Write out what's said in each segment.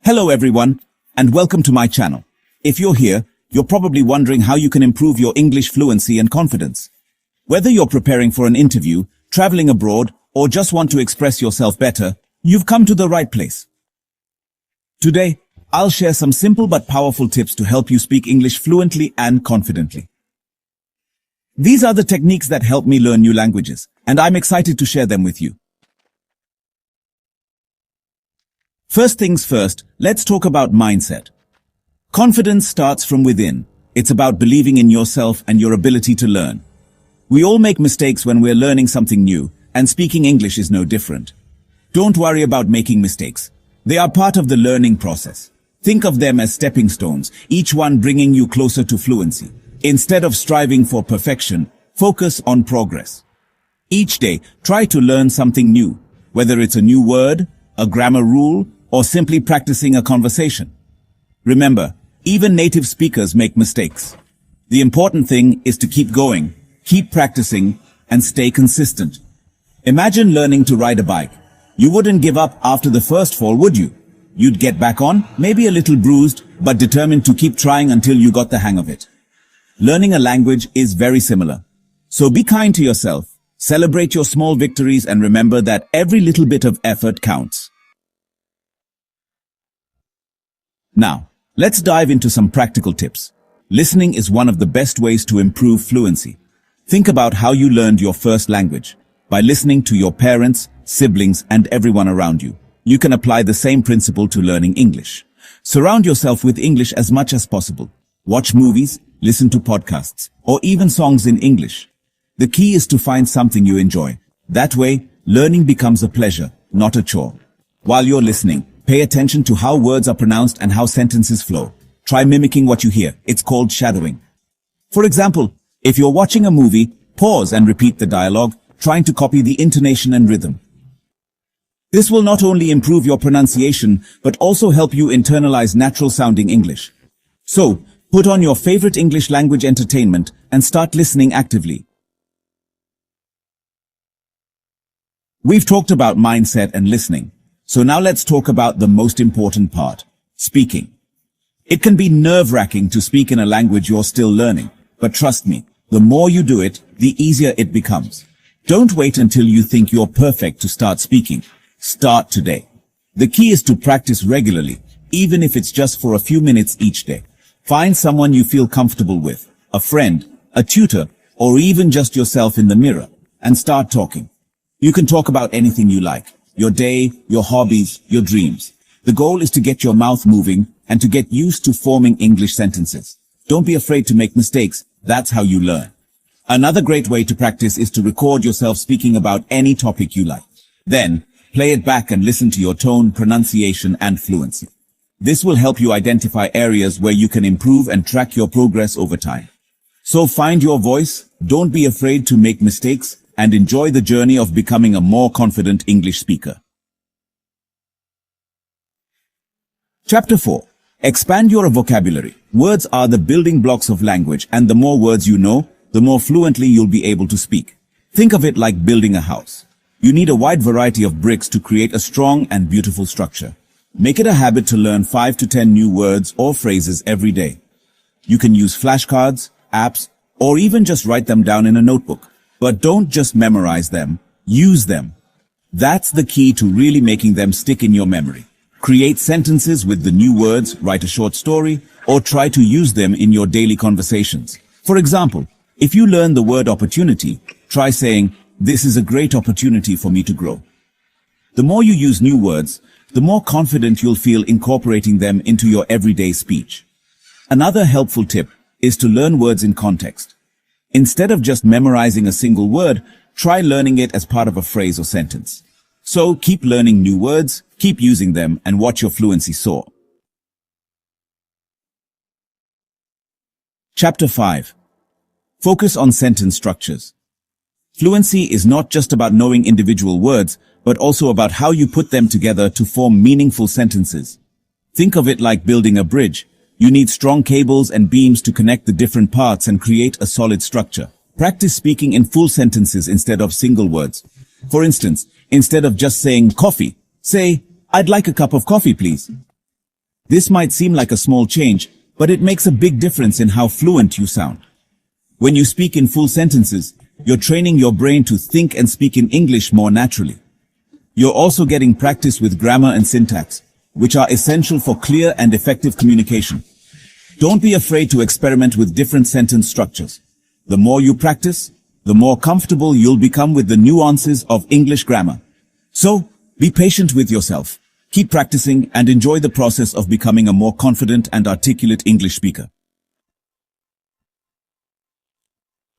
Hello everyone, and welcome to my channel. If you're here, you're probably wondering how you can improve your English fluency and confidence. Whether you're preparing for an interview, traveling abroad, or just want to express yourself better, you've come to the right place. Today, I'll share some simple but powerful tips to help you speak English fluently and confidently. These are the techniques that help me learn new languages, and I'm excited to share them with you. First things first, let's talk about mindset. Confidence starts from within. It's about believing in yourself and your ability to learn. We all make mistakes when we're learning something new, and speaking English is no different. Don't worry about making mistakes. They are part of the learning process. Think of them as stepping stones, each one bringing you closer to fluency. Instead of striving for perfection, focus on progress. Each day, try to learn something new, whether it's a new word, a grammar rule, or simply practicing a conversation. Remember, even native speakers make mistakes. The important thing is to keep going, keep practicing, and stay consistent. Imagine learning to ride a bike. You wouldn't give up after the first fall, would you? You'd get back on, maybe a little bruised, but determined to keep trying until you got the hang of it. Learning a language is very similar. So be kind to yourself, celebrate your small victories, and remember that every little bit of effort counts. Now, let's dive into some practical tips. Listening is one of the best ways to improve fluency. Think about how you learned your first language. By listening to your parents, siblings, and everyone around you, you can apply the same principle to learning English. Surround yourself with English as much as possible. Watch movies, listen to podcasts, or even songs in English. The key is to find something you enjoy. That way, learning becomes a pleasure, not a chore. While you're listening, pay attention to how words are pronounced and how sentences flow. Try mimicking what you hear. It's called shadowing. For example, if you're watching a movie, pause and repeat the dialogue, trying to copy the intonation and rhythm. This will not only improve your pronunciation, but also help you internalize natural-sounding English. So, put on your favorite English language entertainment and start listening actively. We've talked about mindset and listening. So now let's talk about the most important part, speaking. It can be nerve-wracking to speak in a language you're still learning, but trust me, the more you do it, the easier it becomes. Don't wait until you think you're perfect to start speaking. Start today. The key is to practice regularly, even if it's just for a few minutes each day. Find someone you feel comfortable with, a friend, a tutor, or even just yourself in the mirror, and start talking. You can talk about anything you like. Your day, your hobbies, your dreams. The goal is to get your mouth moving and to get used to forming English sentences. Don't be afraid to make mistakes. That's how you learn. Another great way to practice is to record yourself speaking about any topic you like. Then, play it back and listen to your tone, pronunciation, and fluency. This will help you identify areas where you can improve and track your progress over time. So find your voice, don't be afraid to make mistakes, and enjoy the journey of becoming a more confident English speaker. Chapter 4. Expand your vocabulary. Words are the building blocks of language, and the more words you know, the more fluently you'll be able to speak. Think of it like building a house. You need a wide variety of bricks to create a strong and beautiful structure. Make it a habit to learn 5 to 10 new words or phrases every day. You can use flashcards, apps, or even just write them down in a notebook. But don't just memorize them, use them. That's the key to really making them stick in your memory. Create sentences with the new words, write a short story, or try to use them in your daily conversations. For example, if you learn the word opportunity, try saying, "This is a great opportunity for me to grow." The more you use new words, the more confident you'll feel incorporating them into your everyday speech. Another helpful tip is to learn words in context. Instead of just memorizing a single word, try learning it as part of a phrase or sentence. So keep learning new words, keep using them, and watch your fluency soar. Chapter 5. Focus on sentence structures. Fluency is not just about knowing individual words, but also about how you put them together to form meaningful sentences. Think of it like building a bridge. You need strong cables and beams to connect the different parts and create a solid structure. Practice speaking in full sentences instead of single words. For instance, instead of just saying coffee, say, "I'd like a cup of coffee, please." This might seem like a small change, but it makes a big difference in how fluent you sound. When you speak in full sentences, you're training your brain to think and speak in English more naturally. You're also getting practice with grammar and syntax, which are essential for clear and effective communication. Don't be afraid to experiment with different sentence structures. The more you practice, the more comfortable you'll become with the nuances of English grammar. So, be patient with yourself. Keep practicing and enjoy the process of becoming a more confident and articulate English speaker.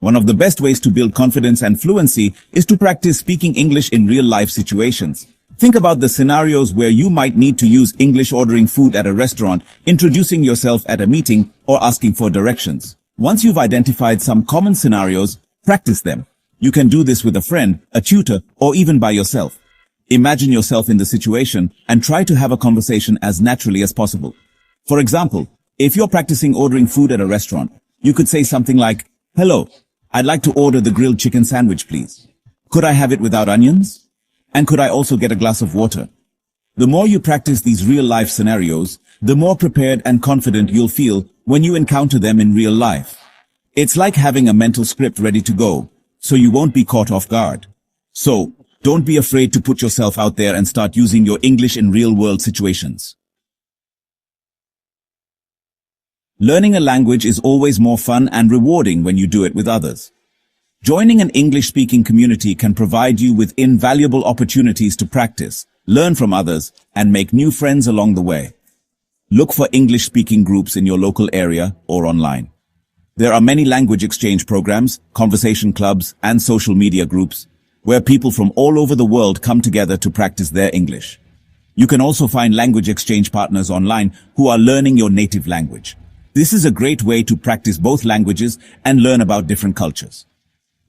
One of the best ways to build confidence and fluency is to practice speaking English in real-life situations. Think about the scenarios where you might need to use English ordering food at a restaurant, introducing yourself at a meeting, or asking for directions. Once you've identified some common scenarios, practice them. You can do this with a friend, a tutor, or even by yourself. Imagine yourself in the situation and try to have a conversation as naturally as possible. For example, if you're practicing ordering food at a restaurant, you could say something like, "Hello, I'd like to order the grilled chicken sandwich, please. Could I have it without onions? And could I also get a glass of water?" The more you practice these real-life scenarios, the more prepared and confident you'll feel when you encounter them in real life. It's like having a mental script ready to go, so you won't be caught off guard. So, don't be afraid to put yourself out there and start using your English in real-world situations. Learning a language is always more fun and rewarding when you do it with others. Joining an English-speaking community can provide you with invaluable opportunities to practice, learn from others, and make new friends along the way. Look for English-speaking groups in your local area or online. There are many language exchange programs, conversation clubs, and social media groups where people from all over the world come together to practice their English. You can also find language exchange partners online who are learning your native language. This is a great way to practice both languages and learn about different cultures.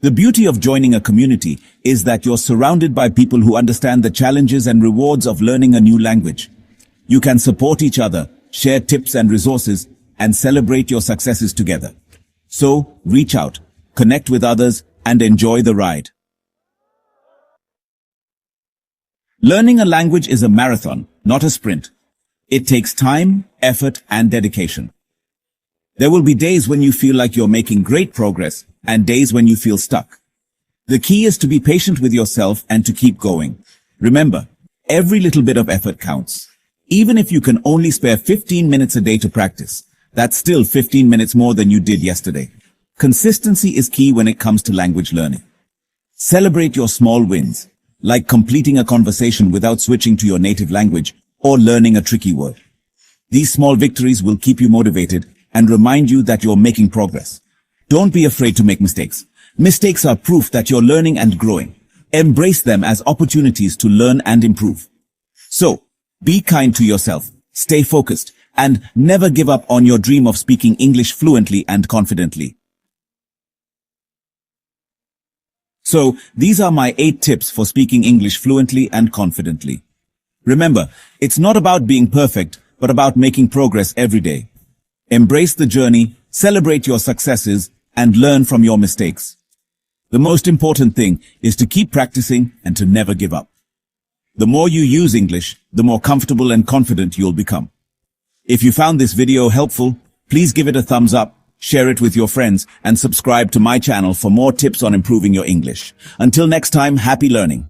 The beauty of joining a community is that you're surrounded by people who understand the challenges and rewards of learning a new language. You can support each other, share tips and resources, and celebrate your successes together. So, reach out, connect with others, and enjoy the ride. Learning a language is a marathon, not a sprint. It takes time, effort, and dedication. There will be days when you feel like you're making great progress, and days when you feel stuck. The key is to be patient with yourself and to keep going. Remember, every little bit of effort counts. Even if you can only spare 15 minutes a day to practice, that's still 15 minutes more than you did yesterday. Consistency is key when it comes to language learning. Celebrate your small wins, like completing a conversation without switching to your native language or learning a tricky word. These small victories will keep you motivated and remind you that you're making progress. Don't be afraid to make mistakes. Mistakes are proof that you're learning and growing. Embrace them as opportunities to learn and improve. So, be kind to yourself, stay focused, and never give up on your dream of speaking English fluently and confidently. So, these are my 8 tips for speaking English fluently and confidently. Remember, it's not about being perfect, but about making progress every day. Embrace the journey, celebrate your successes, and learn from your mistakes. The most important thing is to keep practicing and to never give up. The more you use English, the more comfortable and confident you'll become. If you found this video helpful, please give it a thumbs up, share it with your friends, and subscribe to my channel for more tips on improving your English. Until next time, happy learning.